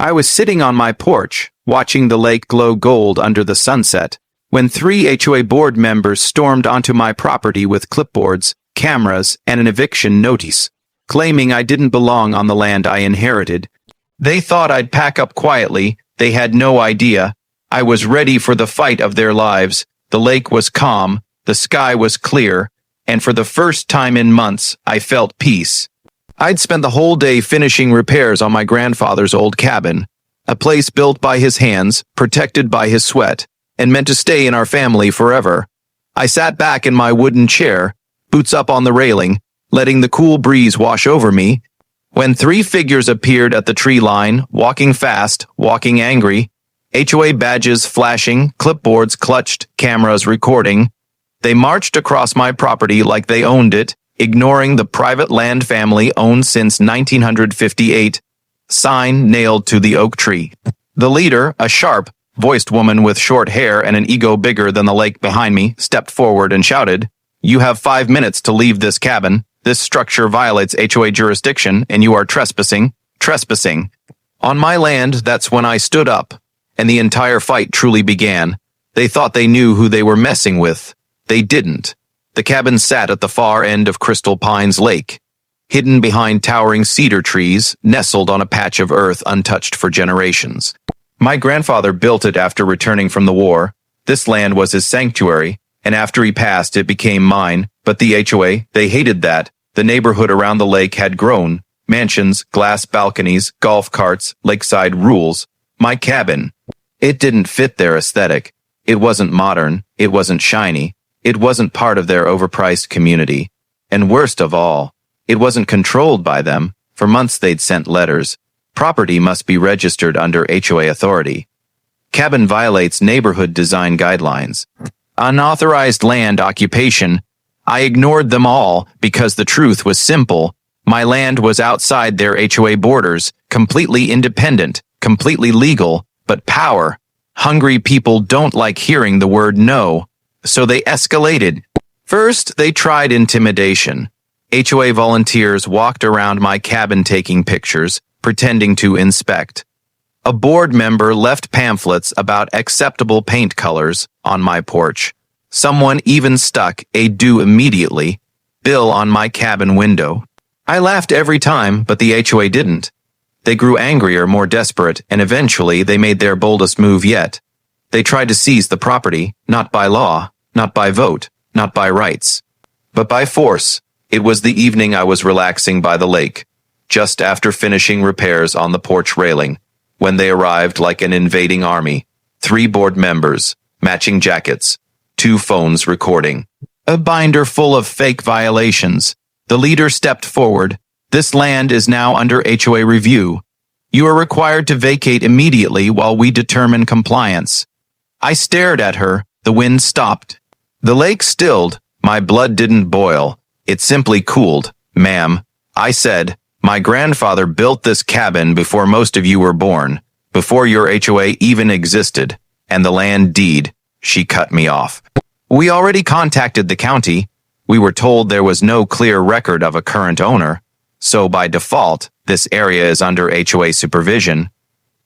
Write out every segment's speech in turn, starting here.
I was sitting on my porch, watching the lake glow gold under the sunset, when 3 HOA board members stormed onto my property with clipboards, cameras, and an eviction notice, claiming I didn't belong on the land I inherited. They thought I'd pack up quietly. They had no idea. I was ready for the fight of their lives. The lake was calm, the sky was clear, and for the first time in months, I felt peace. I'd spent the whole day finishing repairs on my grandfather's old cabin, a place built by his hands, protected by his sweat, and meant to stay in our family forever. I sat back in my wooden chair, boots up on the railing, letting the cool breeze wash over me, when 3 figures appeared at the tree line, walking fast, walking angry, HOA badges flashing, clipboards clutched, cameras recording. They marched across my property like they owned it, ignoring the private land family owned since 1958, sign nailed to the oak tree. The leader, a sharp-voiced woman with short hair and an ego bigger than the lake behind me, stepped forward and shouted, "You have 5 minutes to leave this cabin. This structure violates HOA jurisdiction, and you are trespassing. Trespassing." On my land, that's when I stood up, and the entire fight truly began. They thought they knew who they were messing with. They didn't. The cabin sat at the far end of Crystal Pines Lake, hidden behind towering cedar trees, nestled on a patch of earth untouched for generations. My grandfather built it after returning from the war. This land was his sanctuary, and after he passed, it became mine. But the HOA, they hated that. The neighborhood around the lake had grown. Mansions, glass balconies, golf carts, lakeside rules. My cabin. It didn't fit their aesthetic. It wasn't modern. It wasn't shiny. It wasn't part of their overpriced community. And worst of all, it wasn't controlled by them. For months they'd sent letters. Property must be registered under HOA authority. Cabin violates neighborhood design guidelines. Unauthorized land occupation. I ignored them all because the truth was simple. My land was outside their HOA borders, completely independent, completely legal, but power. Hungry people don't like hearing the word no. So they escalated. First, they tried intimidation. HOA volunteers walked around my cabin taking pictures, pretending to inspect. A board member left pamphlets about acceptable paint colors on my porch. Someone even stuck a "due immediately" bill on my cabin window. I laughed every time, but the HOA didn't. They grew angrier, more desperate, and eventually they made their boldest move yet. They tried to seize the property, not by law, not by vote, not by rights, but by force. It was the evening I was relaxing by the lake, just after finishing repairs on the porch railing, when they arrived like an invading army. 3 board members, matching jackets, 2 phones recording, a binder full of fake violations. The leader stepped forward. "This land is now under HOA review. You are required to vacate immediately while we determine compliance." I stared at her. The wind stopped. The lake stilled. My blood didn't boil. It simply cooled. "Ma'am," I said, "my grandfather built this cabin before most of you were born, before your HOA even existed, and the land deed." She cut me off. "We already contacted the county. We were told there was no clear record of a current owner, so by default, this area is under HOA supervision."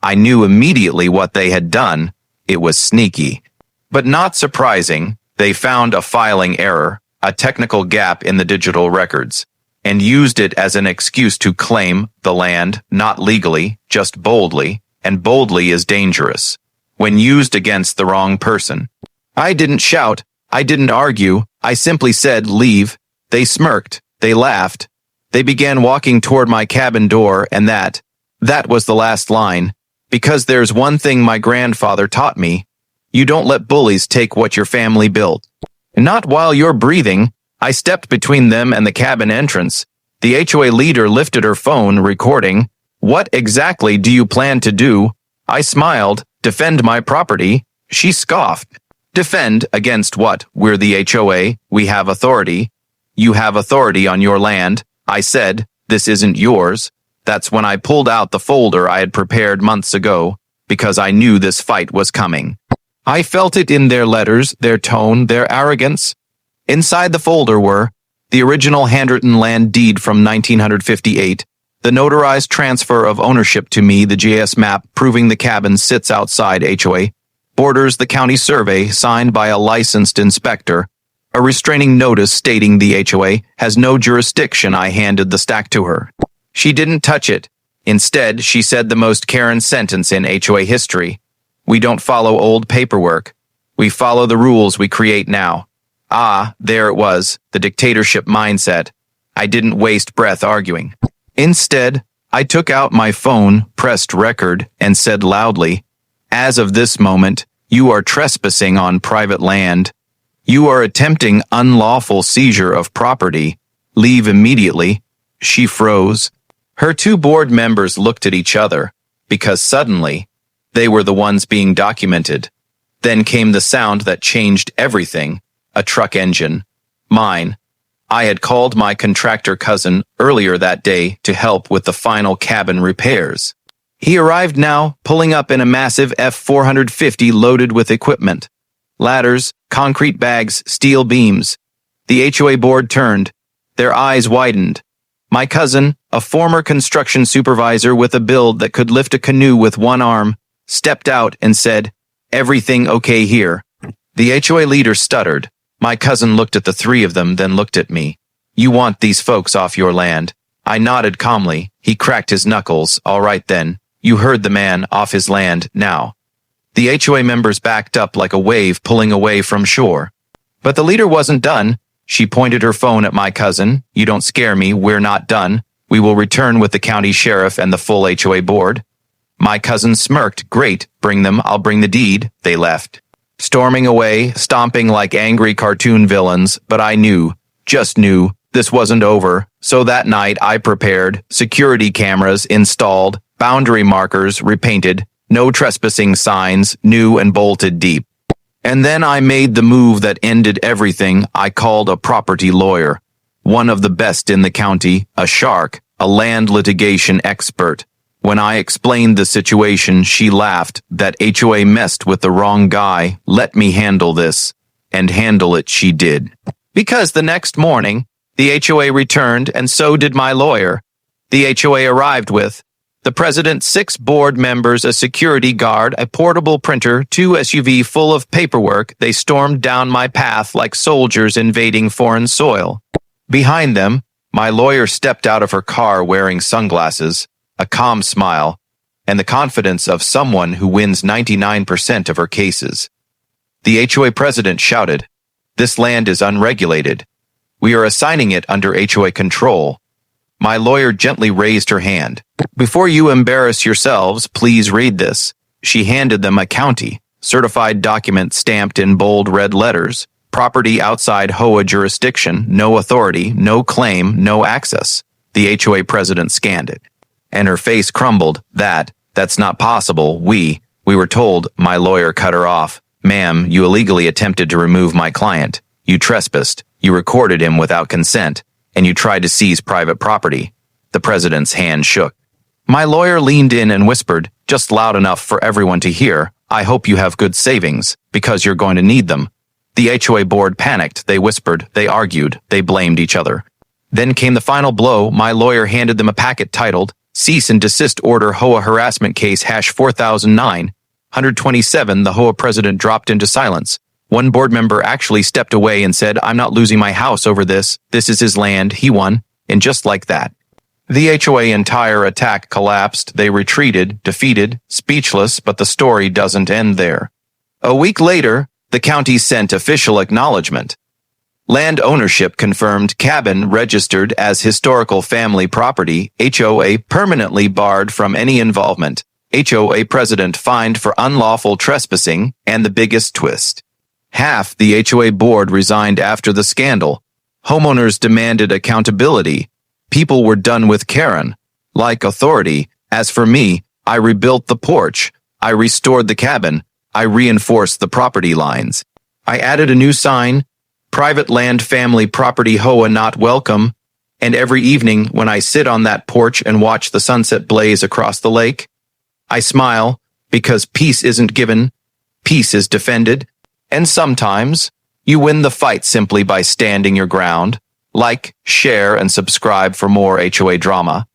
I knew immediately what they had done. It was sneaky. But not surprising, they found a filing error, a technical gap in the digital records, and used it as an excuse to claim the land, not legally, just boldly, and boldly is dangerous when used against the wrong person. I didn't shout. I didn't argue. I simply said, "Leave." They smirked. They laughed. They began walking toward my cabin door, and that was the last line. Because there's one thing my grandfather taught me. You don't let bullies take what your family built. Not while you're breathing. I stepped between them and the cabin entrance. The HOA leader lifted her phone, recording. "What exactly do you plan to do?" I smiled. "Defend my property." She scoffed. "Defend against what? We're the HOA. We have authority." "You have authority on your land." I said. "This isn't yours." That's when I pulled out the folder I had prepared months ago, because I knew this fight was coming. I felt it in their letters, their tone, their arrogance. Inside the folder were the original handwritten land deed from 1958, The notarized transfer of ownership to me, the GIS map proving the cabin sits outside HOA, borders the county survey signed by a licensed inspector, a restraining notice stating the HOA has no jurisdiction. I handed the stack to her. She didn't touch it. Instead, she said the most Karen sentence in HOA history. We don't follow old paperwork. We follow the rules we create now. Ah, there it was, the dictatorship mindset. I didn't waste breath arguing. Instead, I took out my phone, pressed record, and said loudly, as of this moment, you are trespassing on private land. You are attempting unlawful seizure of property. Leave immediately. She froze. Her two board members looked at each other, because suddenly, they were the ones being documented. Then came the sound that changed everything, a truck engine. Mine. I had called my contractor cousin earlier that day to help with the final cabin repairs. He arrived now, pulling up in a massive F-450 loaded with equipment. Ladders, concrete bags, steel beams. The HOA board turned. Their eyes widened. My cousin, a former construction supervisor with a build that could lift a canoe with one arm, stepped out and said, "Everything okay here?" The HOA leader stuttered. My cousin looked at the three of them, then looked at me. "You want these folks off your land?" I nodded calmly. He cracked his knuckles. "All right then. You heard the man, off his land, now." The HOA members backed up like a wave pulling away from shore. But the leader wasn't done. She pointed her phone at my cousin. "You don't scare me. We're not done. We will return with the county sheriff and the full HOA board." My cousin smirked. "Great. Bring them. I'll bring the deed." They left. Storming away, stomping like angry cartoon villains, but I knew, just knew, this wasn't over. So that night I prepared, security cameras installed, boundary markers repainted, no trespassing signs, new and bolted deep. And then I made the move that ended everything. I called a property lawyer, one of the best in the county, a shark, a land litigation expert. When I explained the situation, she laughed. That HOA messed with the wrong guy. Let me handle this. And handle it she did. Because the next morning, the HOA returned, and so did my lawyer. The HOA arrived with the president, 6 board members, a security guard, a portable printer, 2 SUV full of paperwork. They stormed down my path like soldiers invading foreign soil. Behind them, my lawyer stepped out of her car wearing sunglasses, a calm smile, and the confidence of someone who wins 99% of her cases. The HOA president shouted, "This land is unregulated. We are assigning it under HOA control." My lawyer gently raised her hand. "Before you embarrass yourselves, please read this." She handed them a county certified document stamped in bold red letters. Property outside HOA jurisdiction, no authority, no claim, no access. The HOA president scanned it, and her face crumbled. That's not possible. We were told." My lawyer cut her off. "Ma'am, you illegally attempted to remove my client. You trespassed. You recorded him without consent, and you tried to seize private property." The president's hand shook. My lawyer leaned in and whispered, just loud enough for everyone to hear, "I hope you have good savings, because you're going to need them." The HOA board panicked. They whispered. They argued. They blamed each other. Then came the final blow. My lawyer handed them a packet titled, "Cease and Desist Order HOA Harassment Case #4009, 127. The HOA president dropped into silence. One board member actually stepped away and said, "I'm not losing my house over this. This is his land. He won." And just like that, the HOA entire attack collapsed. They retreated, defeated, speechless, but the story doesn't end there. A week later, the county sent official acknowledgement. Land ownership confirmed, cabin registered as historical family property, HOA permanently barred from any involvement, HOA president fined for unlawful trespassing, and the biggest twist. Half the HOA board resigned after the scandal. Homeowners demanded accountability. People were done with Karen, like authority. As for me, I rebuilt the porch. I restored the cabin. I reinforced the property lines. I added a new sign, "Private land family property HOA not welcome." And every evening when I sit on that porch and watch the sunset blaze across the lake, I smile, because peace isn't given, peace is defended. And sometimes, you win the fight simply by standing your ground. Like, share, and subscribe for more HOA drama.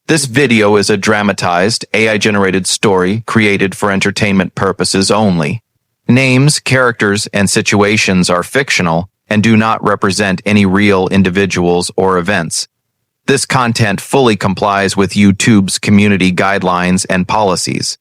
This video is a dramatized, AI-generated story created for entertainment purposes only. Names, characters, and situations are fictional and do not represent any real individuals or events. This content fully complies with YouTube's community guidelines and policies.